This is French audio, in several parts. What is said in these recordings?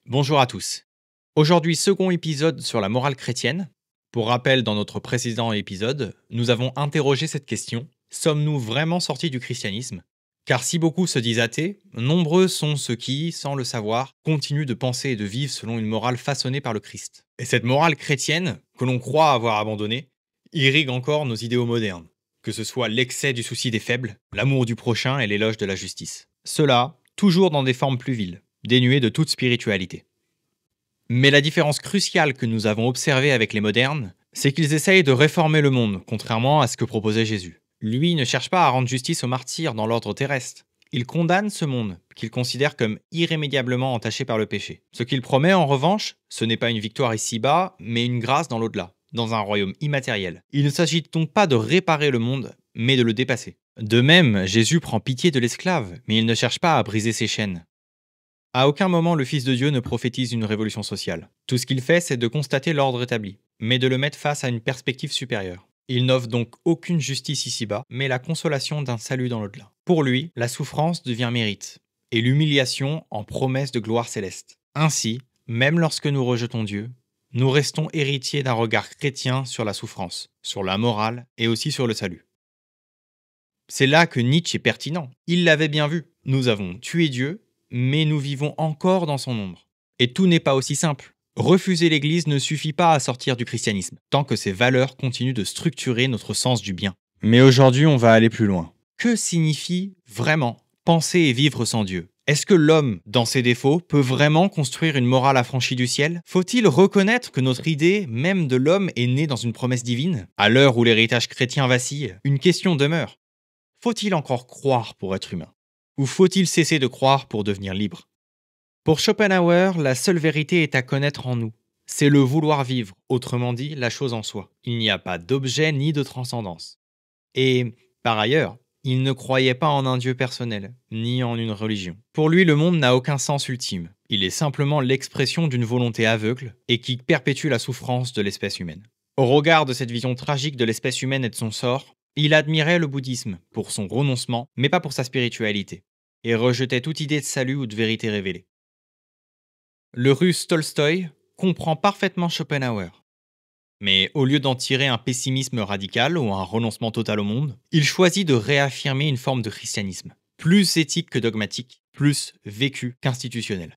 Bonjour à tous. Aujourd'hui, second épisode sur la morale chrétienne. Pour rappel, dans notre précédent épisode, nous avons interrogé cette question: sommes-nous vraiment sortis du christianisme? Car si beaucoup se disent athées, nombreux sont ceux qui, sans le savoir, continuent de penser et de vivre selon une morale façonnée par le Christ. Et cette morale chrétienne, que l'on croit avoir abandonnée, irrigue encore nos idéaux modernes, que ce soit l'excès du souci des faibles, l'amour du prochain et l'éloge de la justice. Cela, toujours dans des formes pluviles, dénuées de toute spiritualité. Mais la différence cruciale que nous avons observée avec les modernes, c'est qu'ils essayent de réformer le monde, contrairement à ce que proposait Jésus. Lui ne cherche pas à rendre justice aux martyrs dans l'ordre terrestre. Il condamne ce monde, qu'il considère comme irrémédiablement entaché par le péché. Ce qu'il promet en revanche, ce n'est pas une victoire ici-bas, mais une grâce dans l'au-delà, dans un royaume immatériel. Il ne s'agit donc pas de réparer le monde, mais de le dépasser. De même, Jésus prend pitié de l'esclave, mais il ne cherche pas à briser ses chaînes. À aucun moment le Fils de Dieu ne prophétise une révolution sociale. Tout ce qu'il fait, c'est de constater l'ordre établi, mais de le mettre face à une perspective supérieure. Il n'offre donc aucune justice ici-bas, mais la consolation d'un salut dans l'au-delà. Pour lui, la souffrance devient mérite, et l'humiliation en promesse de gloire céleste. Ainsi, même lorsque nous rejetons Dieu, nous restons héritiers d'un regard chrétien sur la souffrance, sur la morale et aussi sur le salut. C'est là que Nietzsche est pertinent. Il l'avait bien vu. Nous avons tué Dieu, mais nous vivons encore dans son ombre. Et tout n'est pas aussi simple. Refuser l'Église ne suffit pas à sortir du christianisme, tant que ses valeurs continuent de structurer notre sens du bien. Mais aujourd'hui, on va aller plus loin. Que signifie vraiment penser et vivre sans Dieu? Est-ce que l'homme, dans ses défauts, peut vraiment construire une morale affranchie du ciel? Faut-il reconnaître que notre idée, même de l'homme, est née dans une promesse divine? À l'heure où l'héritage chrétien vacille, une question demeure. Faut-il encore croire pour être humain? Ou faut-il cesser de croire pour devenir libre? Pour Schopenhauer, la seule vérité est à connaître en nous. C'est le vouloir vivre, autrement dit, la chose en soi. Il n'y a pas d'objet ni de transcendance. Et, par ailleurs, il ne croyait pas en un Dieu personnel, ni en une religion. Pour lui, le monde n'a aucun sens ultime. Il est simplement l'expression d'une volonté aveugle et qui perpétue la souffrance de l'espèce humaine. Au regard de cette vision tragique de l'espèce humaine et de son sort, il admirait le bouddhisme pour son renoncement, mais pas pour sa spiritualité, et rejetait toute idée de salut ou de vérité révélée. Le russe Tolstoï comprend parfaitement Schopenhauer. Mais au lieu d'en tirer un pessimisme radical ou un renoncement total au monde, il choisit de réaffirmer une forme de christianisme, plus éthique que dogmatique, plus vécu qu'institutionnel.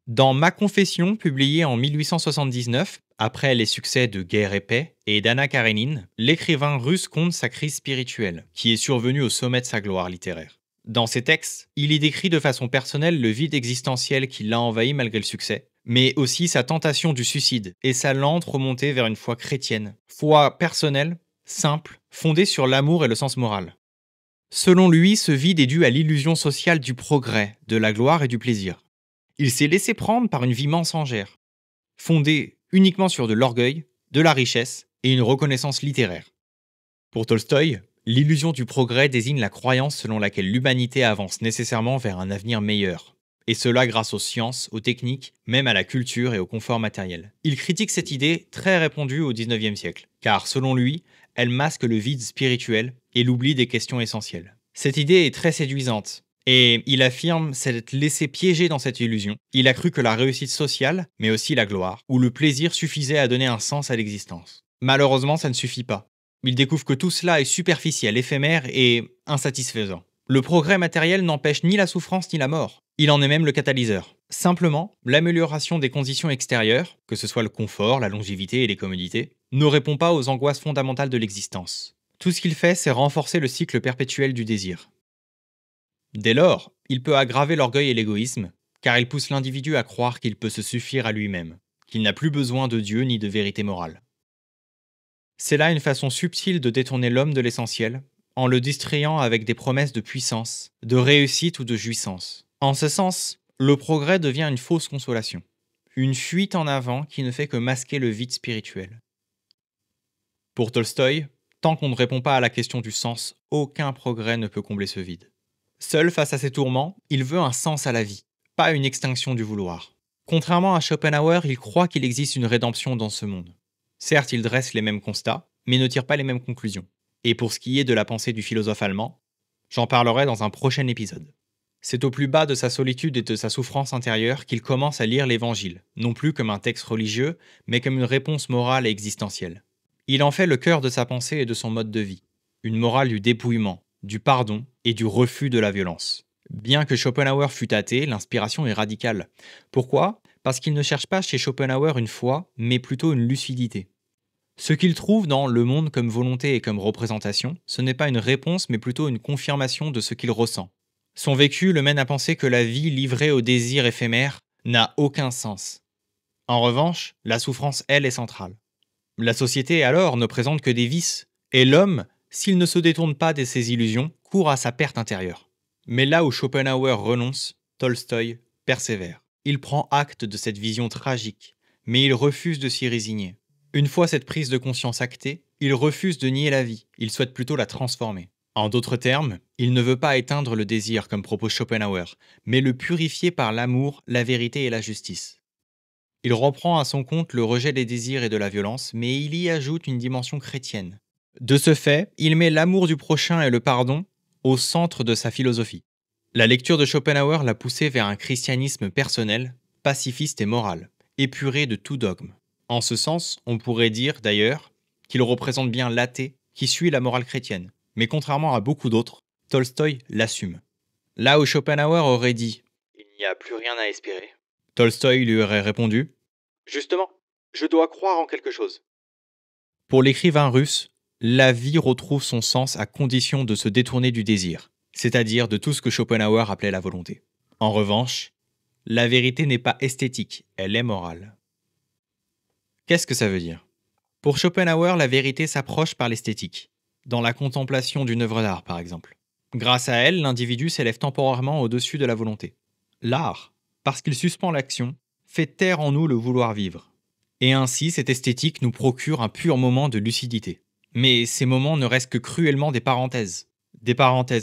Dans Ma Confession, publiée en 1879, après les succès de Guerre et Paix et d'Anna Karénine, l'écrivain russe conte sa crise spirituelle, qui est survenue au sommet de sa gloire littéraire. Dans ses textes, il y décrit de façon personnelle le vide existentiel qui l'a envahi malgré le succès, mais aussi sa tentation du suicide et sa lente remontée vers une foi chrétienne, foi personnelle, simple, fondée sur l'amour et le sens moral. Selon lui, ce vide est dû à l'illusion sociale du progrès, de la gloire et du plaisir. Il s'est laissé prendre par une vie mensongère, fondée uniquement sur de l'orgueil, de la richesse et une reconnaissance littéraire. Pour Tolstoï, l'illusion du progrès désigne la croyance selon laquelle l'humanité avance nécessairement vers un avenir meilleur, et cela grâce aux sciences, aux techniques, même à la culture et au confort matériel. Il critique cette idée très répandue au XIXe siècle, car selon lui, elle masque le vide spirituel et l'oubli des questions essentielles. Cette idée est très séduisante, et il affirme s'être laissé piéger dans cette illusion. Il a cru que la réussite sociale, mais aussi la gloire, ou le plaisir suffisait à donner un sens à l'existence. Malheureusement, ça ne suffit pas. Il découvre que tout cela est superficiel, éphémère et insatisfaisant. Le progrès matériel n'empêche ni la souffrance ni la mort. Il en est même le catalyseur. Simplement, l'amélioration des conditions extérieures, que ce soit le confort, la longévité et les commodités, ne répond pas aux angoisses fondamentales de l'existence. Tout ce qu'il fait, c'est renforcer le cycle perpétuel du désir. Dès lors, il peut aggraver l'orgueil et l'égoïsme, car il pousse l'individu à croire qu'il peut se suffire à lui-même, qu'il n'a plus besoin de Dieu ni de vérité morale. C'est là une façon subtile de détourner l'homme de l'essentiel, en le distrayant avec des promesses de puissance, de réussite ou de jouissance. En ce sens, le progrès devient une fausse consolation, une fuite en avant qui ne fait que masquer le vide spirituel. Pour Tolstoï, tant qu'on ne répond pas à la question du sens, aucun progrès ne peut combler ce vide. Seul face à ses tourments, il veut un sens à la vie, pas une extinction du vouloir. Contrairement à Schopenhauer, il croit qu'il existe une rédemption dans ce monde. Certes, il dresse les mêmes constats, mais ne tire pas les mêmes conclusions. Et pour ce qui est de la pensée du philosophe allemand, j'en parlerai dans un prochain épisode. C'est au plus bas de sa solitude et de sa souffrance intérieure qu'il commence à lire l'Évangile, non plus comme un texte religieux, mais comme une réponse morale et existentielle. Il en fait le cœur de sa pensée et de son mode de vie, une morale du dépouillement, du pardon et du refus de la violence. Bien que Schopenhauer fût athée, l'inspiration est radicale. Pourquoi ? Parce qu'il ne cherche pas chez Schopenhauer une foi, mais plutôt une lucidité. Ce qu'il trouve dans le monde comme volonté et comme représentation, ce n'est pas une réponse, mais plutôt une confirmation de ce qu'il ressent. Son vécu le mène à penser que la vie livrée aux désirs éphémères n'a aucun sens. En revanche, la souffrance, elle, est centrale. La société, alors, ne présente que des vices, et l'homme, s'il ne se détourne pas de ses illusions, court à sa perte intérieure. Mais là où Schopenhauer renonce, Tolstoï persévère. Il prend acte de cette vision tragique, mais il refuse de s'y résigner. Une fois cette prise de conscience actée, il refuse de nier la vie, il souhaite plutôt la transformer. En d'autres termes, il ne veut pas éteindre le désir comme propose Schopenhauer, mais le purifier par l'amour, la vérité et la justice. Il reprend à son compte le rejet des désirs et de la violence, mais il y ajoute une dimension chrétienne. De ce fait, il met l'amour du prochain et le pardon au centre de sa philosophie. La lecture de Schopenhauer l'a poussé vers un christianisme personnel, pacifiste et moral, épuré de tout dogme. En ce sens, on pourrait dire d'ailleurs qu'il représente bien l'athée qui suit la morale chrétienne. Mais contrairement à beaucoup d'autres, Tolstoï l'assume. Là où Schopenhauer aurait dit « Il n'y a plus rien à espérer », Tolstoï lui aurait répondu « Justement, je dois croire en quelque chose ». Pour l'écrivain russe, la vie retrouve son sens à condition de se détourner du désir, c'est-à-dire de tout ce que Schopenhauer appelait la volonté. En revanche, la vérité n'est pas esthétique, elle est morale. Qu'est-ce que ça veut dire ? Pour Schopenhauer, la vérité s'approche par l'esthétique, dans la contemplation d'une œuvre d'art par exemple. Grâce à elle, l'individu s'élève temporairement au-dessus de la volonté. L'art, parce qu'il suspend l'action, fait taire en nous le vouloir vivre. Et ainsi, cette esthétique nous procure un pur moment de lucidité. Mais ces moments ne restent que cruellement des parenthèses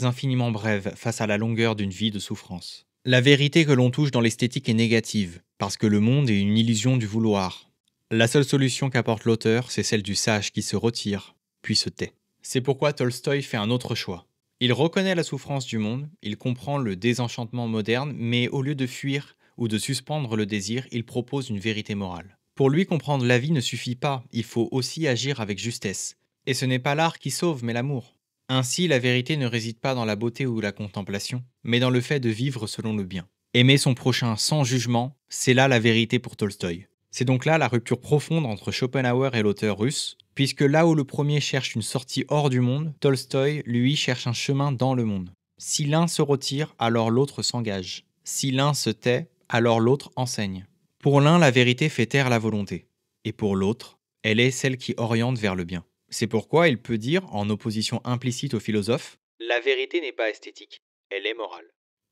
infiniment brèves face à la longueur d'une vie de souffrance. La vérité que l'on touche dans l'esthétique est négative, parce que le monde est une illusion du vouloir. La seule solution qu'apporte l'auteur, c'est celle du sage qui se retire, puis se tait. C'est pourquoi Tolstoï fait un autre choix. Il reconnaît la souffrance du monde, il comprend le désenchantement moderne, mais au lieu de fuir ou de suspendre le désir, il propose une vérité morale. Pour lui, comprendre la vie ne suffit pas, il faut aussi agir avec justesse. Et ce n'est pas l'art qui sauve, mais l'amour. Ainsi, la vérité ne réside pas dans la beauté ou la contemplation, mais dans le fait de vivre selon le bien. Aimer son prochain sans jugement, c'est là la vérité pour Tolstoï. C'est donc là la rupture profonde entre Schopenhauer et l'auteur russe, puisque là où le premier cherche une sortie hors du monde, Tolstoï, lui, cherche un chemin dans le monde. Si l'un se retire, alors l'autre s'engage. Si l'un se tait, alors l'autre enseigne. Pour l'un, la vérité fait taire la volonté, et pour l'autre, elle est celle qui oriente vers le bien. C'est pourquoi il peut dire, en opposition implicite au philosophe, « La vérité n'est pas esthétique, elle est morale ».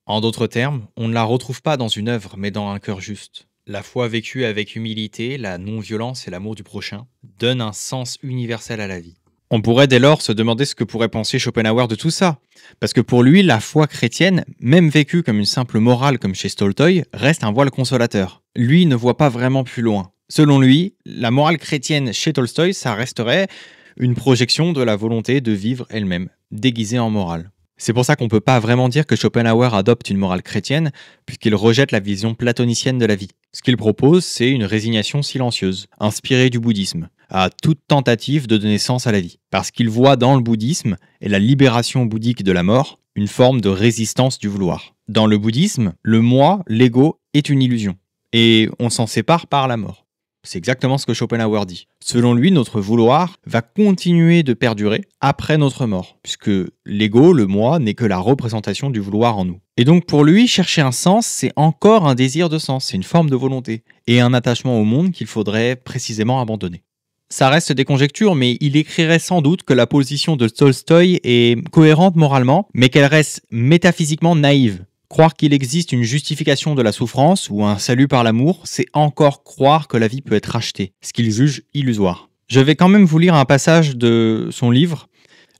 En d'autres termes, on ne la retrouve pas dans une œuvre, mais dans un cœur juste. La foi vécue avec humilité, la non-violence et l'amour du prochain donnent un sens universel à la vie. On pourrait dès lors se demander ce que pourrait penser Schopenhauer de tout ça. Parce que pour lui, la foi chrétienne, même vécue comme une simple morale comme chez Tolstoï, reste un voile consolateur. Lui ne voit pas vraiment plus loin. Selon lui, la morale chrétienne chez Tolstoï, ça resterait une projection de la volonté de vivre elle-même, déguisée en morale. C'est pour ça qu'on ne peut pas vraiment dire que Schopenhauer adopte une morale chrétienne, puisqu'il rejette la vision platonicienne de la vie. Ce qu'il propose, c'est une résignation silencieuse, inspirée du bouddhisme, à toute tentative de donner sens à la vie. Parce qu'il voit dans le bouddhisme et la libération bouddhique de la mort une forme de résistance du vouloir. Dans le bouddhisme, le moi, l'ego, est une illusion. Et on s'en sépare par la mort. C'est exactement ce que Schopenhauer dit. Selon lui, notre vouloir va continuer de perdurer après notre mort, puisque l'ego, le moi, n'est que la représentation du vouloir en nous. Et donc pour lui, chercher un sens, c'est encore un désir de sens, c'est une forme de volonté, et un attachement au monde qu'il faudrait précisément abandonner. Ça reste des conjectures, mais il écrirait sans doute que la position de Tolstoï est cohérente moralement, mais qu'elle reste métaphysiquement naïve. Croire qu'il existe une justification de la souffrance ou un salut par l'amour, c'est encore croire que la vie peut être rachetée, ce qu'il juge illusoire. Je vais quand même vous lire un passage de son livre,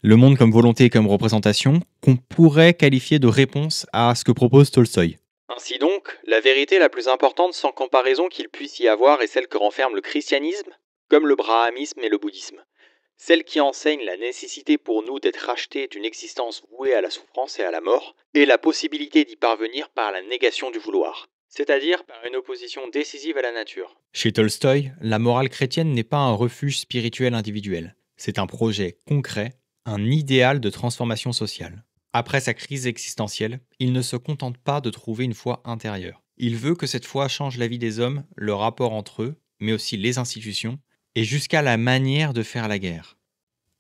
Le monde comme volonté et comme représentation, qu'on pourrait qualifier de réponse à ce que propose Tolstoï. Ainsi donc, la vérité la plus importante sans comparaison qu'il puisse y avoir est celle que renferme le christianisme, comme le brahmanisme et le bouddhisme. celle qui enseigne la nécessité pour nous d'être rachetés d'une existence vouée à la souffrance et à la mort, et la possibilité d'y parvenir par la négation du vouloir, c'est-à-dire par une opposition décisive à la nature. Chez Tolstoï, la morale chrétienne n'est pas un refuge spirituel individuel, c'est un projet concret, un idéal de transformation sociale. Après sa crise existentielle, il ne se contente pas de trouver une foi intérieure. Il veut que cette foi change la vie des hommes, le rapport entre eux, mais aussi les institutions, et jusqu'à la manière de faire la guerre.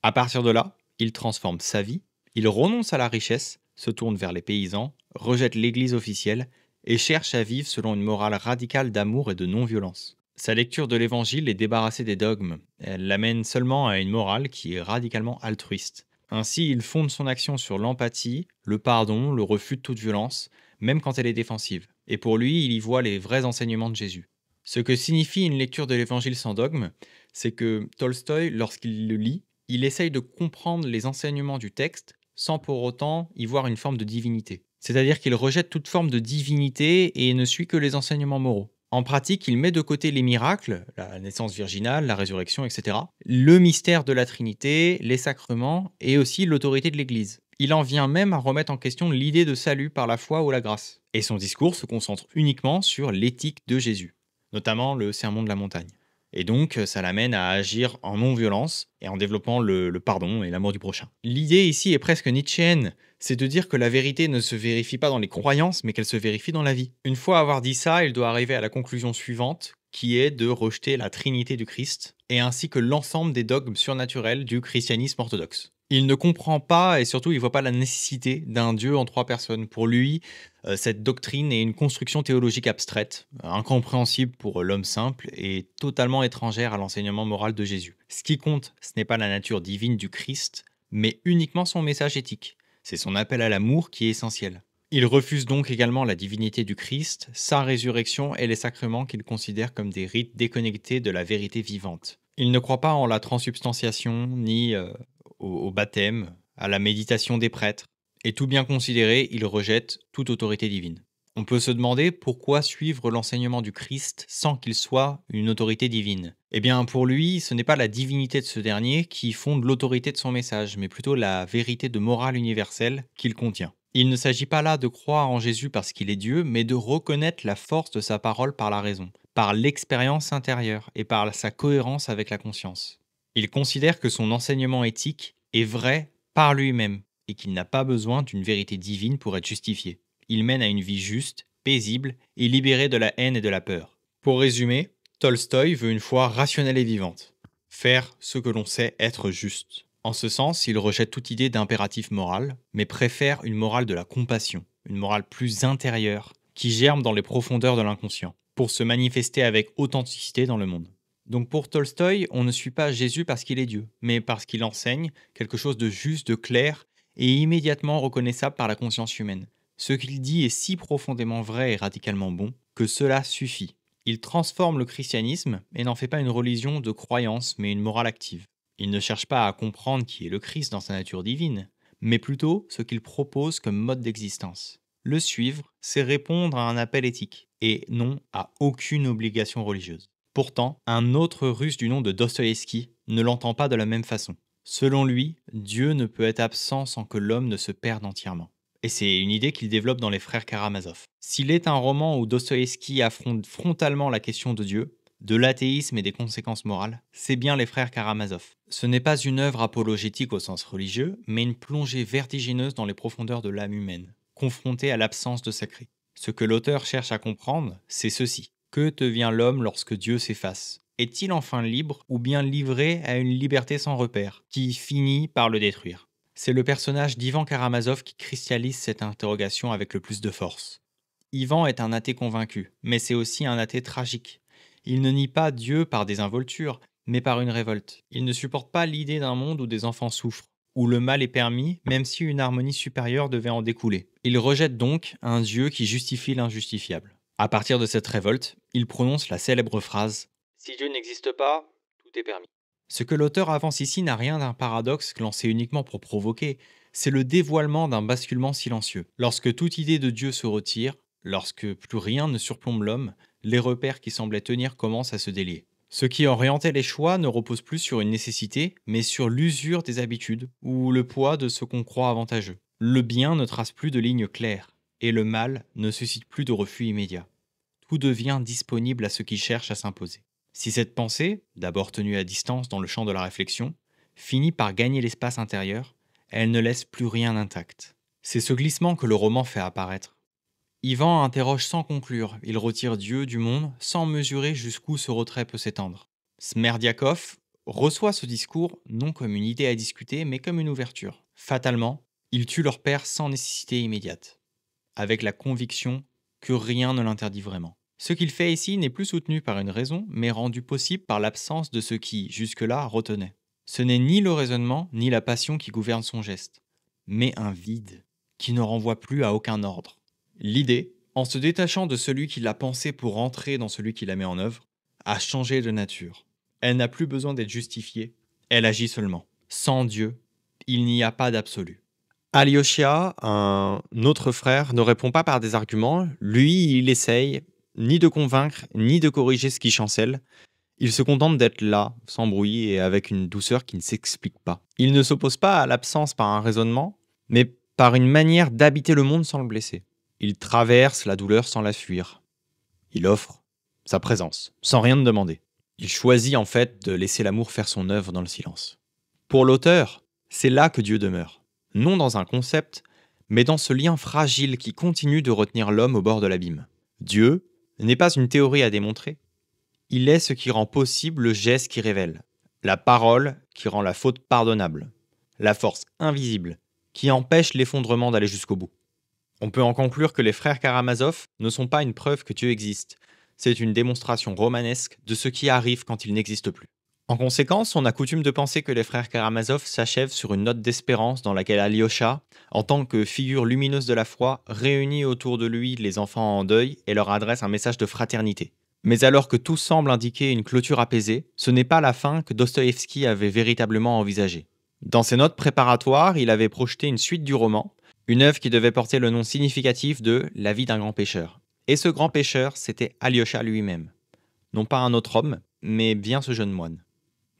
À partir de là, il transforme sa vie, il renonce à la richesse, se tourne vers les paysans, rejette l'Église officielle et cherche à vivre selon une morale radicale d'amour et de non-violence. Sa lecture de l'Évangile est débarrassée des dogmes, elle l'amène seulement à une morale qui est radicalement altruiste. Ainsi, il fonde son action sur l'empathie, le pardon, le refus de toute violence, même quand elle est défensive. Et pour lui, il y voit les vrais enseignements de Jésus. Ce que signifie une lecture de l'Évangile sans dogme, c'est que Tolstoï, lorsqu'il le lit, il essaye de comprendre les enseignements du texte sans pour autant y voir une forme de divinité. C'est-à-dire qu'il rejette toute forme de divinité et ne suit que les enseignements moraux. En pratique, il met de côté les miracles, la naissance virginale, la résurrection, etc., le mystère de la Trinité, les sacrements et aussi l'autorité de l'Église. Il en vient même à remettre en question l'idée de salut par la foi ou la grâce. Et son discours se concentre uniquement sur l'éthique de Jésus, notamment le sermon de la montagne. Et donc, ça l'amène à agir en non-violence et en développant le pardon et l'amour du prochain. L'idée ici est presque nietzschéenne, c'est de dire que la vérité ne se vérifie pas dans les croyances, mais qu'elle se vérifie dans la vie. Une fois avoir dit ça, il doit arriver à la conclusion suivante, qui est de rejeter la Trinité du Christ, et ainsi que l'ensemble des dogmes surnaturels du christianisme orthodoxe. Il ne comprend pas et surtout il voit pas la nécessité d'un Dieu en 3 personnes. Pour lui, cette doctrine est une construction théologique abstraite, incompréhensible pour l'homme simple et totalement étrangère à l'enseignement moral de Jésus. Ce qui compte, ce n'est pas la nature divine du Christ, mais uniquement son message éthique. C'est son appel à l'amour qui est essentiel. Il refuse donc également la divinité du Christ, sa résurrection et les sacrements qu'il considère comme des rites déconnectés de la vérité vivante. Il ne croit pas en la transubstantiation, ni au baptême, à la méditation des prêtres. Et tout bien considéré, il rejette toute autorité divine. On peut se demander pourquoi suivre l'enseignement du Christ sans qu'il soit une autorité divine. Eh bien, pour lui, ce n'est pas la divinité de ce dernier qui fonde l'autorité de son message, mais plutôt la vérité de morale universelle qu'il contient. Il ne s'agit pas là de croire en Jésus parce qu'il est Dieu, mais de reconnaître la force de sa parole par la raison, par l'expérience intérieure et par sa cohérence avec la conscience. Il considère que son enseignement éthique est vrai par lui-même et qu'il n'a pas besoin d'une vérité divine pour être justifié. Il mène à une vie juste, paisible et libérée de la haine et de la peur. Pour résumer, Tolstoï veut une foi rationnelle et vivante. Faire ce que l'on sait être juste. En ce sens, il rejette toute idée d'impératif moral, mais préfère une morale de la compassion, une morale plus intérieure, qui germe dans les profondeurs de l'inconscient, pour se manifester avec authenticité dans le monde. Donc pour Tolstoï, on ne suit pas Jésus parce qu'il est Dieu, mais parce qu'il enseigne quelque chose de juste, de clair et immédiatement reconnaissable par la conscience humaine. Ce qu'il dit est si profondément vrai et radicalement bon que cela suffit. Il transforme le christianisme et n'en fait pas une religion de croyance mais une morale active. Il ne cherche pas à comprendre qui est le Christ dans sa nature divine, mais plutôt ce qu'il propose comme mode d'existence. Le suivre, c'est répondre à un appel éthique et non à aucune obligation religieuse. Pourtant, un autre Russe du nom de Dostoïevski ne l'entend pas de la même façon. Selon lui, Dieu ne peut être absent sans que l'homme ne se perde entièrement. Et c'est une idée qu'il développe dans les frères Karamazov. S'il est un roman où Dostoïevski affronte frontalement la question de Dieu, de l'athéisme et des conséquences morales, c'est bien les frères Karamazov. Ce n'est pas une œuvre apologétique au sens religieux, mais une plongée vertigineuse dans les profondeurs de l'âme humaine, confrontée à l'absence de sacré. Ce que l'auteur cherche à comprendre, c'est ceci. Que devient l'homme lorsque Dieu s'efface? Est-il enfin libre ou bien livré à une liberté sans repère, qui finit par le détruire? C'est le personnage d'Ivan Karamazov qui cristallise cette interrogation avec le plus de force. Ivan est un athée convaincu, mais c'est aussi un athée tragique. Il ne nie pas Dieu par désinvolture, mais par une révolte. Il ne supporte pas l'idée d'un monde où des enfants souffrent, où le mal est permis, même si une harmonie supérieure devait en découler. Il rejette donc un Dieu qui justifie l'injustifiable. À partir de cette révolte, il prononce la célèbre phrase « Si Dieu n'existe pas, tout est permis ». Ce que l'auteur avance ici n'a rien d'un paradoxe lancé uniquement pour provoquer, c'est le dévoilement d'un basculement silencieux. Lorsque toute idée de Dieu se retire, lorsque plus rien ne surplombe l'homme, les repères qui semblaient tenir commencent à se délier. Ce qui orientait les choix ne repose plus sur une nécessité, mais sur l'usure des habitudes ou le poids de ce qu'on croit avantageux. Le bien ne trace plus de lignes claires, et le mal ne suscite plus de refus immédiat. Tout devient disponible à ceux qui cherchent à s'imposer. Si cette pensée, d'abord tenue à distance dans le champ de la réflexion, finit par gagner l'espace intérieur, elle ne laisse plus rien intact. C'est ce glissement que le roman fait apparaître. Ivan interroge sans conclure, il retire Dieu du monde sans mesurer jusqu'où ce retrait peut s'étendre. Smerdiakov reçoit ce discours non comme une idée à discuter, mais comme une ouverture. Fatalement, il tue leur père sans nécessité immédiate, avec la conviction que rien ne l'interdit vraiment. Ce qu'il fait ici n'est plus soutenu par une raison, mais rendu possible par l'absence de ce qui, jusque-là, retenait. Ce n'est ni le raisonnement, ni la passion qui gouverne son geste, mais un vide qui ne renvoie plus à aucun ordre. L'idée, en se détachant de celui qui l'a pensée pour entrer dans celui qui la met en œuvre, a changé de nature. Elle n'a plus besoin d'être justifiée, elle agit seulement. Sans Dieu, il n'y a pas d'absolu. Alyosha, un autre frère, ne répond pas par des arguments. Lui, il essaye ni de convaincre, ni de corriger ce qui chancelle. Il se contente d'être là, sans bruit et avec une douceur qui ne s'explique pas. Il ne s'oppose pas à l'absence par un raisonnement, mais par une manière d'habiter le monde sans le blesser. Il traverse la douleur sans la fuir. Il offre sa présence, sans rien demander. Il choisit en fait de laisser l'amour faire son œuvre dans le silence. Pour l'auteur, c'est là que Dieu demeure. Non dans un concept, mais dans ce lien fragile qui continue de retenir l'homme au bord de l'abîme. Dieu n'est pas une théorie à démontrer. Il est ce qui rend possible le geste qui révèle, la parole qui rend la faute pardonnable, la force invisible qui empêche l'effondrement d'aller jusqu'au bout. On peut en conclure que les frères Karamazov ne sont pas une preuve que Dieu existe, c'est une démonstration romanesque de ce qui arrive quand il n'existe plus. En conséquence, on a coutume de penser que les frères Karamazov s'achèvent sur une note d'espérance dans laquelle Alyosha, en tant que figure lumineuse de la foi, réunit autour de lui les enfants en deuil et leur adresse un message de fraternité. Mais alors que tout semble indiquer une clôture apaisée, ce n'est pas la fin que Dostoïevski avait véritablement envisagée. Dans ses notes préparatoires, il avait projeté une suite du roman, une œuvre qui devait porter le nom significatif de « La vie d'un grand pêcheur ». Et ce grand pêcheur, c'était Alyosha lui-même. Non pas un autre homme, mais bien ce jeune moine.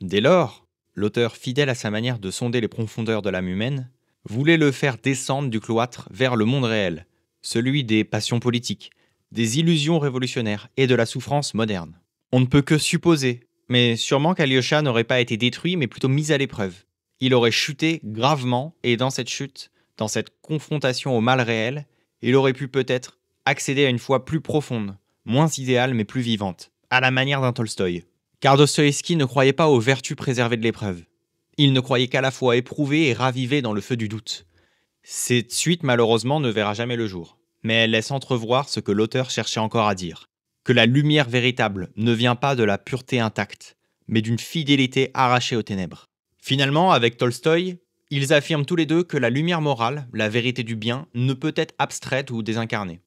Dès lors, l'auteur, fidèle à sa manière de sonder les profondeurs de l'âme humaine, voulait le faire descendre du cloître vers le monde réel, celui des passions politiques, des illusions révolutionnaires et de la souffrance moderne. On ne peut que supposer, mais sûrement qu'Alyosha n'aurait pas été détruit, mais plutôt mis à l'épreuve. Il aurait chuté gravement, et dans cette chute, dans cette confrontation au mal réel, il aurait pu peut-être accéder à une foi plus profonde, moins idéale mais plus vivante, à la manière d'un Tolstoï. Car Dostoïevski ne croyait pas aux vertus préservées de l'épreuve. Il ne croyait qu'à la fois éprouvée et ravivée dans le feu du doute. Cette suite, malheureusement, ne verra jamais le jour. Mais elle laisse entrevoir ce que l'auteur cherchait encore à dire. Que la lumière véritable ne vient pas de la pureté intacte, mais d'une fidélité arrachée aux ténèbres. Finalement, avec Tolstoï, ils affirment tous les deux que la lumière morale, la vérité du bien, ne peut être abstraite ou désincarnée.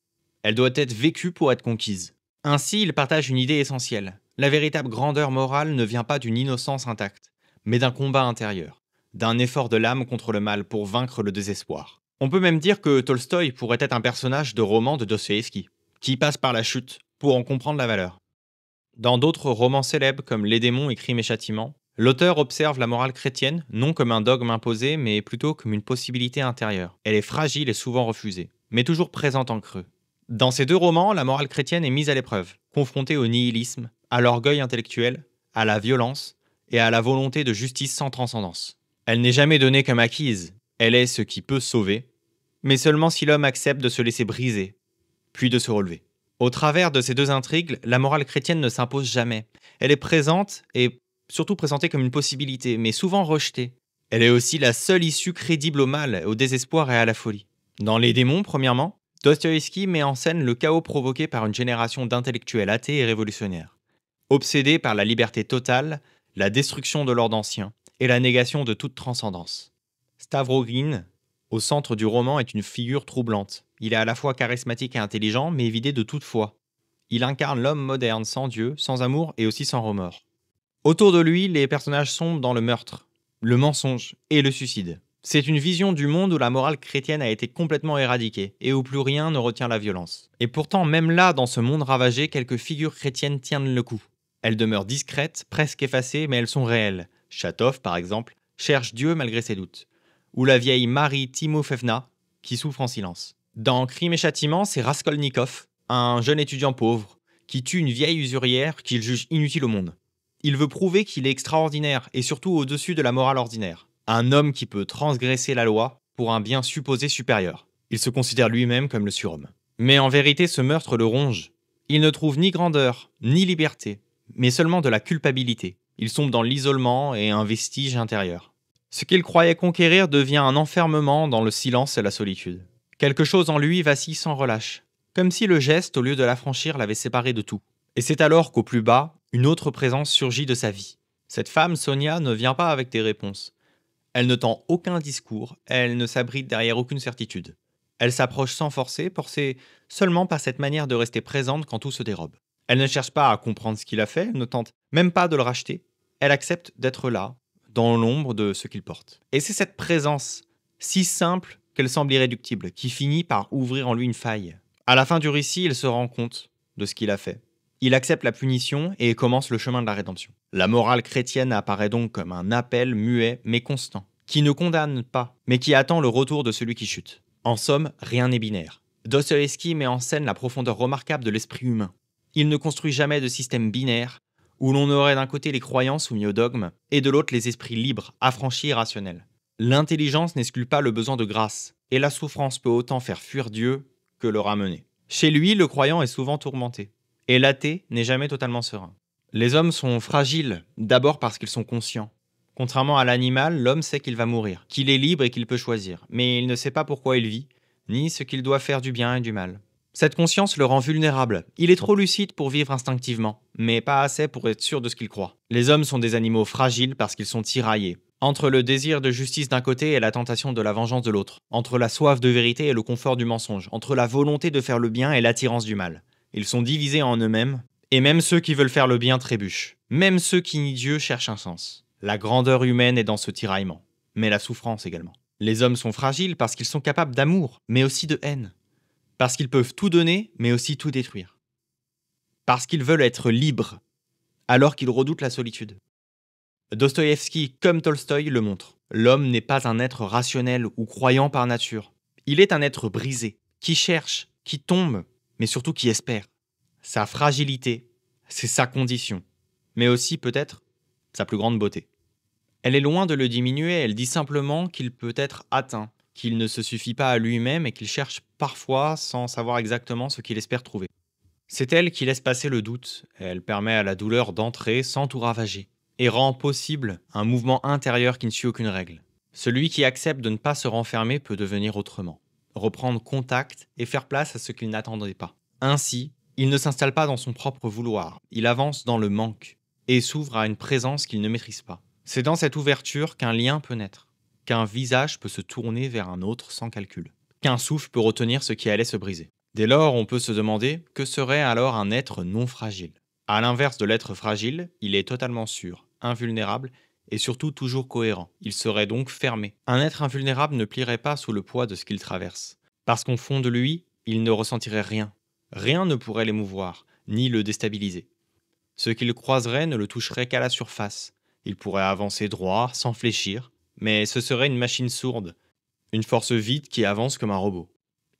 Elle doit être vécue pour être conquise. Ainsi, ils partagent une idée essentielle. La véritable grandeur morale ne vient pas d'une innocence intacte, mais d'un combat intérieur, d'un effort de l'âme contre le mal pour vaincre le désespoir. On peut même dire que Tolstoï pourrait être un personnage de roman de Dostoïevski, qui passe par la chute pour en comprendre la valeur. Dans d'autres romans célèbres comme Les démons et Crimes et châtiments, l'auteur observe la morale chrétienne non comme un dogme imposé, mais plutôt comme une possibilité intérieure. Elle est fragile et souvent refusée, mais toujours présente en creux. Dans ces deux romans, la morale chrétienne est mise à l'épreuve, confrontée au nihilisme, à l'orgueil intellectuel, à la violence et à la volonté de justice sans transcendance. Elle n'est jamais donnée comme acquise, elle est ce qui peut sauver, mais seulement si l'homme accepte de se laisser briser, puis de se relever. Au travers de ces deux intrigues, la morale chrétienne ne s'impose jamais. Elle est présente et surtout présentée comme une possibilité, mais souvent rejetée. Elle est aussi la seule issue crédible au mal, au désespoir et à la folie. Dans Les démons, premièrement, Dostoïevski met en scène le chaos provoqué par une génération d'intellectuels athées et révolutionnaires. Obsédés par la liberté totale, la destruction de l'ordre ancien et la négation de toute transcendance. Stavrogin, au centre du roman, est une figure troublante. Il est à la fois charismatique et intelligent, mais vidé de toute foi. Il incarne l'homme moderne sans Dieu, sans amour et aussi sans remords. Autour de lui, les personnages sombrent dans le meurtre, le mensonge et le suicide. C'est une vision du monde où la morale chrétienne a été complètement éradiquée et où plus rien ne retient la violence. Et pourtant, même là, dans ce monde ravagé, quelques figures chrétiennes tiennent le coup. Elles demeurent discrètes, presque effacées, mais elles sont réelles. Chatov, par exemple, cherche Dieu malgré ses doutes. Ou la vieille Marie Timofeevna, qui souffre en silence. Dans Crime et Châtiment, c'est Raskolnikov, un jeune étudiant pauvre, qui tue une vieille usurière qu'il juge inutile au monde. Il veut prouver qu'il est extraordinaire et surtout au-dessus de la morale ordinaire. Un homme qui peut transgresser la loi pour un bien supposé supérieur. Il se considère lui-même comme le surhomme. Mais en vérité, ce meurtre le ronge. Il ne trouve ni grandeur, ni liberté, mais seulement de la culpabilité. Il sombre dans l'isolement et un vestige intérieur. Ce qu'il croyait conquérir devient un enfermement dans le silence et la solitude. Quelque chose en lui vacille sans relâche, comme si le geste, au lieu de l'affranchir, l'avait séparé de tout. Et c'est alors qu'au plus bas, une autre présence surgit de sa vie. Cette femme, Sonia, ne vient pas avec des réponses. Elle ne tend aucun discours, elle ne s'abrite derrière aucune certitude. Elle s'approche sans forcer, portée seulement par cette manière de rester présente quand tout se dérobe. Elle ne cherche pas à comprendre ce qu'il a fait, elle ne tente même pas de le racheter. Elle accepte d'être là, dans l'ombre de ce qu'il porte. Et c'est cette présence, si simple qu'elle semble irréductible, qui finit par ouvrir en lui une faille. À la fin du récit, il se rend compte de ce qu'il a fait. Il accepte la punition et commence le chemin de la rédemption. La morale chrétienne apparaît donc comme un appel muet mais constant, qui ne condamne pas, mais qui attend le retour de celui qui chute. En somme, rien n'est binaire. Dostoïevski met en scène la profondeur remarquable de l'esprit humain. Il ne construit jamais de système binaire, où l'on aurait d'un côté les croyants soumis au dogme, et de l'autre les esprits libres, affranchis et rationnels. L'intelligence n'exclut pas le besoin de grâce, et la souffrance peut autant faire fuir Dieu que le ramener. Chez lui, le croyant est souvent tourmenté, et l'athée n'est jamais totalement serein. Les hommes sont fragiles, d'abord parce qu'ils sont conscients. Contrairement à l'animal, l'homme sait qu'il va mourir, qu'il est libre et qu'il peut choisir, mais il ne sait pas pourquoi il vit, ni ce qu'il doit faire du bien et du mal. Cette conscience le rend vulnérable. Il est trop lucide pour vivre instinctivement, mais pas assez pour être sûr de ce qu'il croit. Les hommes sont des animaux fragiles parce qu'ils sont tiraillés. Entre le désir de justice d'un côté et la tentation de la vengeance de l'autre. Entre la soif de vérité et le confort du mensonge. Entre la volonté de faire le bien et l'attirance du mal. Ils sont divisés en eux-mêmes, et même ceux qui veulent faire le bien trébuchent. Même ceux qui nient Dieu cherchent un sens. La grandeur humaine est dans ce tiraillement, mais la souffrance également. Les hommes sont fragiles parce qu'ils sont capables d'amour, mais aussi de haine. Parce qu'ils peuvent tout donner, mais aussi tout détruire. Parce qu'ils veulent être libres, alors qu'ils redoutent la solitude. Dostoïevski, comme Tolstoï, le montre. L'homme n'est pas un être rationnel ou croyant par nature. Il est un être brisé, qui cherche, qui tombe, mais surtout qui espère. Sa fragilité, c'est sa condition, mais aussi peut-être sa plus grande beauté. Elle est loin de le diminuer, elle dit simplement qu'il peut être atteint, qu'il ne se suffit pas à lui-même et qu'il cherche parfois sans savoir exactement ce qu'il espère trouver. C'est elle qui laisse passer le doute, elle permet à la douleur d'entrer sans tout ravager, et rend possible un mouvement intérieur qui ne suit aucune règle. Celui qui accepte de ne pas se renfermer peut devenir autrement, reprendre contact et faire place à ce qu'il n'attendait pas. Ainsi, il ne s'installe pas dans son propre vouloir, il avance dans le manque, et s'ouvre à une présence qu'il ne maîtrise pas. C'est dans cette ouverture qu'un lien peut naître, qu'un visage peut se tourner vers un autre sans calcul, qu'un souffle peut retenir ce qui allait se briser. Dès lors, on peut se demander que serait alors un être non fragile. À l'inverse de l'être fragile, il est totalement sûr, invulnérable et surtout toujours cohérent. Il serait donc fermé. Un être invulnérable ne plierait pas sous le poids de ce qu'il traverse, parce qu'au fond de lui, il ne ressentirait rien. Rien ne pourrait l'émouvoir, ni le déstabiliser. Ce qu'il croiserait ne le toucherait qu'à la surface. Il pourrait avancer droit, sans fléchir, mais ce serait une machine sourde, une force vide qui avance comme un robot.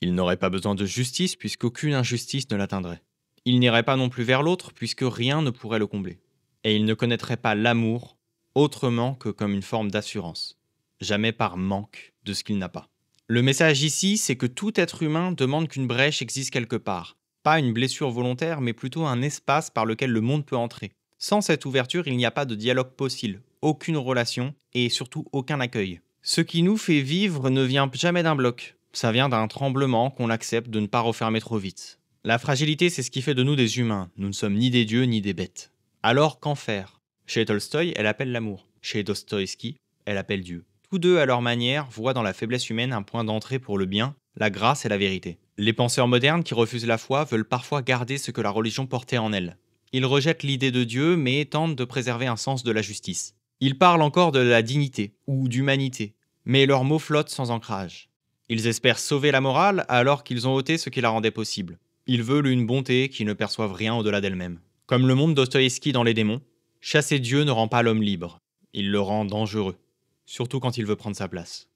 Il n'aurait pas besoin de justice puisqu'aucune injustice ne l'atteindrait. Il n'irait pas non plus vers l'autre puisque rien ne pourrait le combler. Et il ne connaîtrait pas l'amour autrement que comme une forme d'assurance, jamais par manque de ce qu'il n'a pas. Le message ici, c'est que tout être humain demande qu'une brèche existe quelque part. Pas une blessure volontaire, mais plutôt un espace par lequel le monde peut entrer. Sans cette ouverture, il n'y a pas de dialogue possible, aucune relation et surtout aucun accueil. Ce qui nous fait vivre ne vient jamais d'un bloc. Ça vient d'un tremblement qu'on accepte de ne pas refermer trop vite. La fragilité, c'est ce qui fait de nous des humains. Nous ne sommes ni des dieux ni des bêtes. Alors, qu'en faire ? Chez Tolstoï, elle appelle l'amour. Chez Dostoïevski, elle appelle Dieu. Tous deux, à leur manière, voient dans la faiblesse humaine un point d'entrée pour le bien, la grâce et la vérité. Les penseurs modernes qui refusent la foi veulent parfois garder ce que la religion portait en elle. Ils rejettent l'idée de Dieu, mais tentent de préserver un sens de la justice. Ils parlent encore de la dignité ou d'humanité, mais leurs mots flottent sans ancrage. Ils espèrent sauver la morale alors qu'ils ont ôté ce qui la rendait possible. Ils veulent une bonté qui ne perçoive rien au-delà d'elle-même. Comme le montre Dostoïevski dans Les démons, chasser Dieu ne rend pas l'homme libre, il le rend dangereux, surtout quand il veut prendre sa place.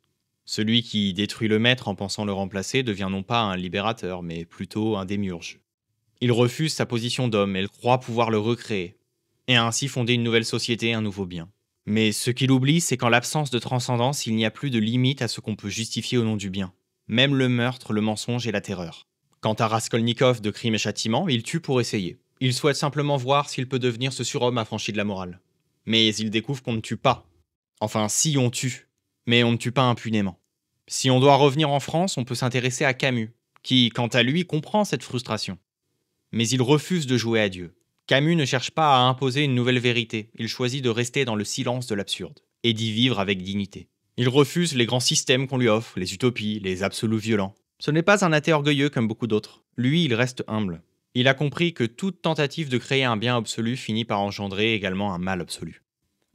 Celui qui détruit le maître en pensant le remplacer devient non pas un libérateur, mais plutôt un démiurge. Il refuse sa position d'homme et croit pouvoir le recréer, et ainsi fonder une nouvelle société, un nouveau bien. Mais ce qu'il oublie, c'est qu'en l'absence de transcendance, il n'y a plus de limite à ce qu'on peut justifier au nom du bien. Même le meurtre, le mensonge et la terreur. Quant à Raskolnikov de Crime et Châtiment, il tue pour essayer. Il souhaite simplement voir s'il peut devenir ce surhomme affranchi de la morale. Mais il découvre qu'on ne tue pas. Enfin, si on tue, mais on ne tue pas impunément. Si on doit revenir en France, on peut s'intéresser à Camus, qui, quant à lui, comprend cette frustration. Mais il refuse de jouer à Dieu. Camus ne cherche pas à imposer une nouvelle vérité, il choisit de rester dans le silence de l'absurde, et d'y vivre avec dignité. Il refuse les grands systèmes qu'on lui offre, les utopies, les absolus violents. Ce n'est pas un athée orgueilleux comme beaucoup d'autres. Lui, il reste humble. Il a compris que toute tentative de créer un bien absolu finit par engendrer également un mal absolu.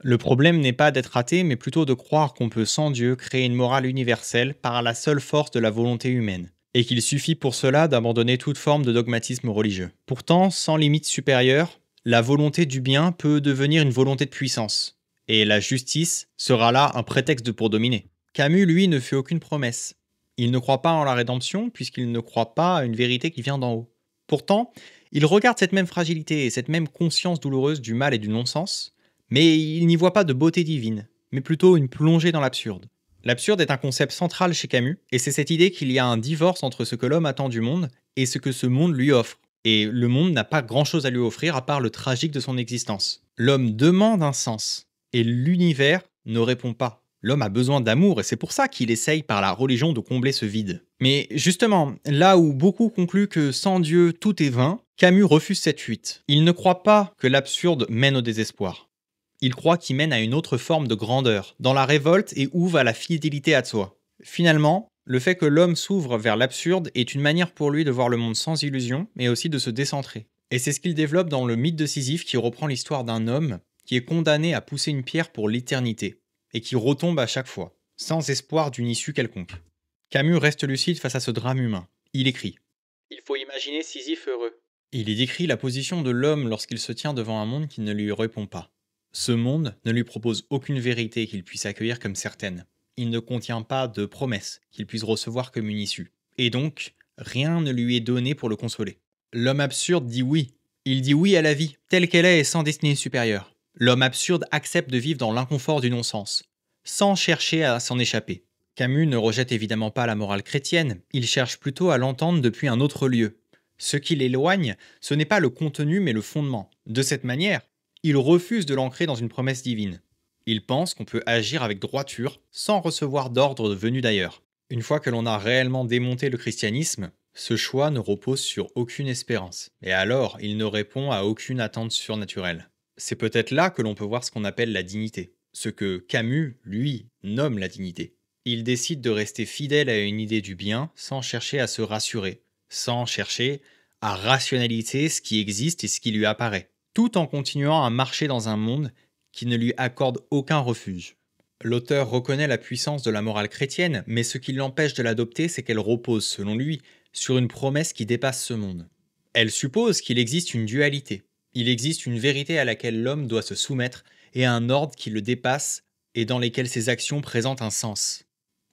Le problème n'est pas d'être athée, mais plutôt de croire qu'on peut sans Dieu créer une morale universelle par la seule force de la volonté humaine, et qu'il suffit pour cela d'abandonner toute forme de dogmatisme religieux. Pourtant, sans limite supérieure, la volonté du bien peut devenir une volonté de puissance, et la justice sera là un prétexte pour dominer. Camus, lui, ne fait aucune promesse. Il ne croit pas en la rédemption, puisqu'il ne croit pas à une vérité qui vient d'en haut. Pourtant, il regarde cette même fragilité et cette même conscience douloureuse du mal et du non-sens, mais il n'y voit pas de beauté divine, mais plutôt une plongée dans l'absurde. L'absurde est un concept central chez Camus, et c'est cette idée qu'il y a un divorce entre ce que l'homme attend du monde et ce que ce monde lui offre. Et le monde n'a pas grand-chose à lui offrir à part le tragique de son existence. L'homme demande un sens, et l'univers ne répond pas. L'homme a besoin d'amour, et c'est pour ça qu'il essaye par la religion de combler ce vide. Mais justement, là où beaucoup concluent que sans Dieu tout est vain, Camus refuse cette fuite. Il ne croit pas que l'absurde mène au désespoir. Il croit qu'il mène à une autre forme de grandeur, dans la révolte et ouvre à la fidélité à soi. Finalement, le fait que l'homme s'ouvre vers l'absurde est une manière pour lui de voir le monde sans illusion, mais aussi de se décentrer. Et c'est ce qu'il développe dans le mythe de Sisyphe qui reprend l'histoire d'un homme qui est condamné à pousser une pierre pour l'éternité, et qui retombe à chaque fois, sans espoir d'une issue quelconque. Camus reste lucide face à ce drame humain. Il écrit « Il faut imaginer Sisyphe heureux ». Il y décrit la position de l'homme lorsqu'il se tient devant un monde qui ne lui répond pas. Ce monde ne lui propose aucune vérité qu'il puisse accueillir comme certaine. Il ne contient pas de promesse qu'il puisse recevoir comme une issue. Et donc, rien ne lui est donné pour le consoler. L'homme absurde dit oui. Il dit oui à la vie, telle qu'elle est et sans destinée supérieure. L'homme absurde accepte de vivre dans l'inconfort du non-sens, sans chercher à s'en échapper. Camus ne rejette évidemment pas la morale chrétienne, il cherche plutôt à l'entendre depuis un autre lieu. Ce qui l'éloigne, ce n'est pas le contenu mais le fondement. De cette manière, il refuse de l'ancrer dans une promesse divine. Il pense qu'on peut agir avec droiture sans recevoir d'ordre venu d'ailleurs. Une fois que l'on a réellement démonté le christianisme, ce choix ne repose sur aucune espérance, et alors il ne répond à aucune attente surnaturelle. C'est peut-être là que l'on peut voir ce qu'on appelle la dignité, ce que Camus, lui, nomme la dignité. Il décide de rester fidèle à une idée du bien sans chercher à se rassurer, sans chercher à rationaliser ce qui existe et ce qui lui apparaît, tout en continuant à marcher dans un monde qui ne lui accorde aucun refuge. L'auteur reconnaît la puissance de la morale chrétienne, mais ce qui l'empêche de l'adopter, c'est qu'elle repose, selon lui, sur une promesse qui dépasse ce monde. Elle suppose qu'il existe une dualité. Il existe une vérité à laquelle l'homme doit se soumettre et un ordre qui le dépasse et dans lesquels ses actions présentent un sens.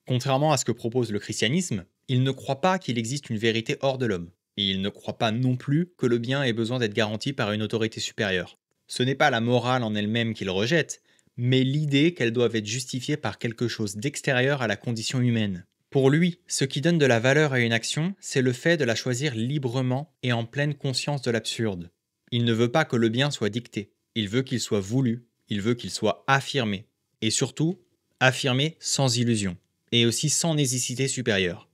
Contrairement à ce que propose le christianisme, il ne croit pas qu'il existe une vérité hors de l'homme. Et il ne croit pas non plus que le bien ait besoin d'être garanti par une autorité supérieure. Ce n'est pas la morale en elle-même qu'il rejette, mais l'idée qu'elle doive être justifiée par quelque chose d'extérieur à la condition humaine. Pour lui, ce qui donne de la valeur à une action, c'est le fait de la choisir librement et en pleine conscience de l'absurde. Il ne veut pas que le bien soit dicté, il veut qu'il soit voulu, il veut qu'il soit affirmé, et surtout, affirmé sans illusion, et aussi sans nécessité supérieure,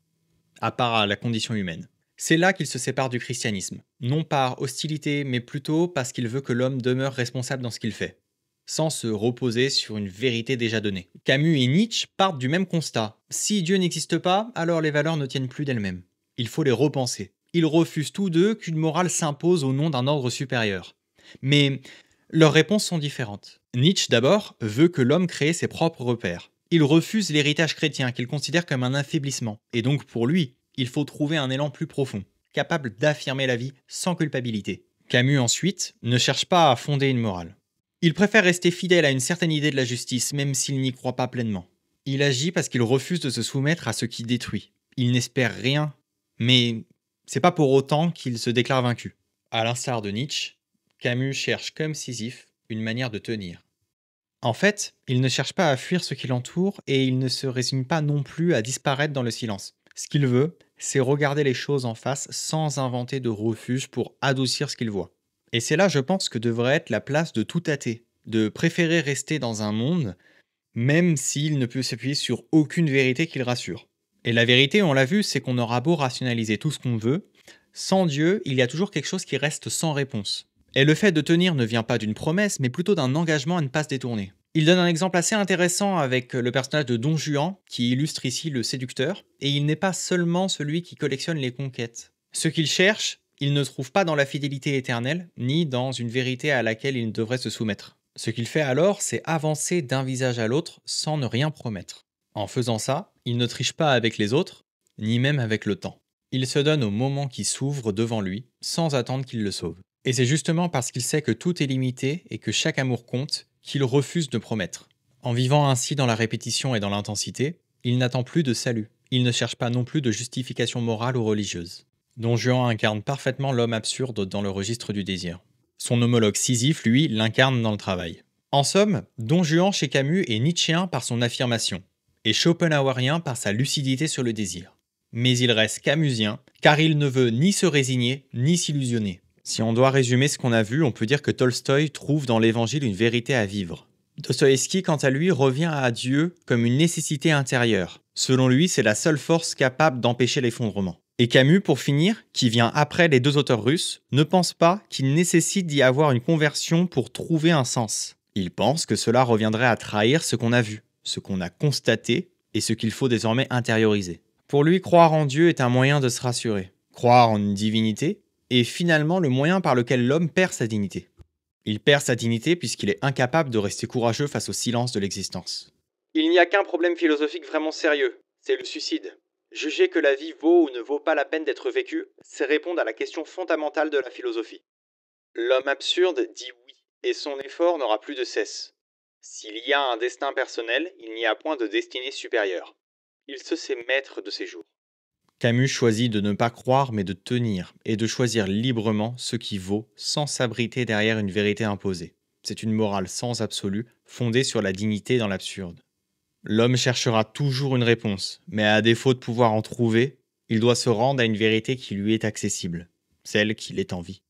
à part à la condition humaine. C'est là qu'il se sépare du christianisme, non par hostilité, mais plutôt parce qu'il veut que l'homme demeure responsable dans ce qu'il fait, sans se reposer sur une vérité déjà donnée. Camus et Nietzsche partent du même constat. Si Dieu n'existe pas, alors les valeurs ne tiennent plus d'elles-mêmes. Il faut les repenser. Ils refusent tous deux qu'une morale s'impose au nom d'un ordre supérieur. Mais leurs réponses sont différentes. Nietzsche, d'abord, veut que l'homme crée ses propres repères. Il refuse l'héritage chrétien qu'il considère comme un affaiblissement, et donc pour lui, il faut trouver un élan plus profond, capable d'affirmer la vie sans culpabilité. Camus, ensuite, ne cherche pas à fonder une morale. Il préfère rester fidèle à une certaine idée de la justice, même s'il n'y croit pas pleinement. Il agit parce qu'il refuse de se soumettre à ce qui détruit. Il n'espère rien, mais c'est pas pour autant qu'il se déclare vaincu. À l'instar de Nietzsche, Camus cherche comme Sisyphe une manière de tenir. En fait, il ne cherche pas à fuir ce qui l'entoure et il ne se résigne pas non plus à disparaître dans le silence. Ce qu'il veut, c'est regarder les choses en face sans inventer de refuge pour adoucir ce qu'il voit. Et c'est là, je pense, que devrait être la place de tout athée, de préférer rester dans un monde, même s'il ne peut s'appuyer sur aucune vérité qui le rassure. Et la vérité, on l'a vu, c'est qu'on aura beau rationaliser tout ce qu'on veut, sans Dieu, il y a toujours quelque chose qui reste sans réponse. Et le fait de tenir ne vient pas d'une promesse, mais plutôt d'un engagement à ne pas se détourner. Il donne un exemple assez intéressant avec le personnage de Don Juan, qui illustre ici le séducteur, et il n'est pas seulement celui qui collectionne les conquêtes. Ce qu'il cherche, il ne trouve pas dans la fidélité éternelle, ni dans une vérité à laquelle il devrait se soumettre. Ce qu'il fait alors, c'est avancer d'un visage à l'autre sans ne rien promettre. En faisant ça, il ne triche pas avec les autres, ni même avec le temps. Il se donne au moment qui s'ouvre devant lui, sans attendre qu'il le sauve. Et c'est justement parce qu'il sait que tout est limité et que chaque amour compte, qu'il refuse de promettre. En vivant ainsi dans la répétition et dans l'intensité, il n'attend plus de salut. Il ne cherche pas non plus de justification morale ou religieuse. Don Juan incarne parfaitement l'homme absurde dans le registre du désir. Son homologue Sisyphe, lui, l'incarne dans le travail. En somme, Don Juan chez Camus est nietzschéen par son affirmation, et schopenhauerien par sa lucidité sur le désir. Mais il reste camusien, car il ne veut ni se résigner, ni s'illusionner. Si on doit résumer ce qu'on a vu, on peut dire que Tolstoï trouve dans l'Évangile une vérité à vivre. Dostoïevski, quant à lui, revient à Dieu comme une nécessité intérieure. Selon lui, c'est la seule force capable d'empêcher l'effondrement. Et Camus, pour finir, qui vient après les deux auteurs russes, ne pense pas qu'il nécessite d'y avoir une conversion pour trouver un sens. Il pense que cela reviendrait à trahir ce qu'on a vu, ce qu'on a constaté et ce qu'il faut désormais intérioriser. Pour lui, croire en Dieu est un moyen de se rassurer. Croire en une divinité est finalement le moyen par lequel l'homme perd sa dignité. Il perd sa dignité puisqu'il est incapable de rester courageux face au silence de l'existence. Il n'y a qu'un problème philosophique vraiment sérieux, c'est le suicide. Juger que la vie vaut ou ne vaut pas la peine d'être vécue, c'est répondre à la question fondamentale de la philosophie. L'homme absurde dit oui, et son effort n'aura plus de cesse. S'il y a un destin personnel, il n'y a point de destinée supérieure. Il se sait maître de ses jours. Camus choisit de ne pas croire mais de tenir, et de choisir librement ce qui vaut, sans s'abriter derrière une vérité imposée. C'est une morale sans absolu, fondée sur la dignité dans l'absurde. L'homme cherchera toujours une réponse, mais à défaut de pouvoir en trouver, il doit se rendre à une vérité qui lui est accessible, celle qu'il est en vie.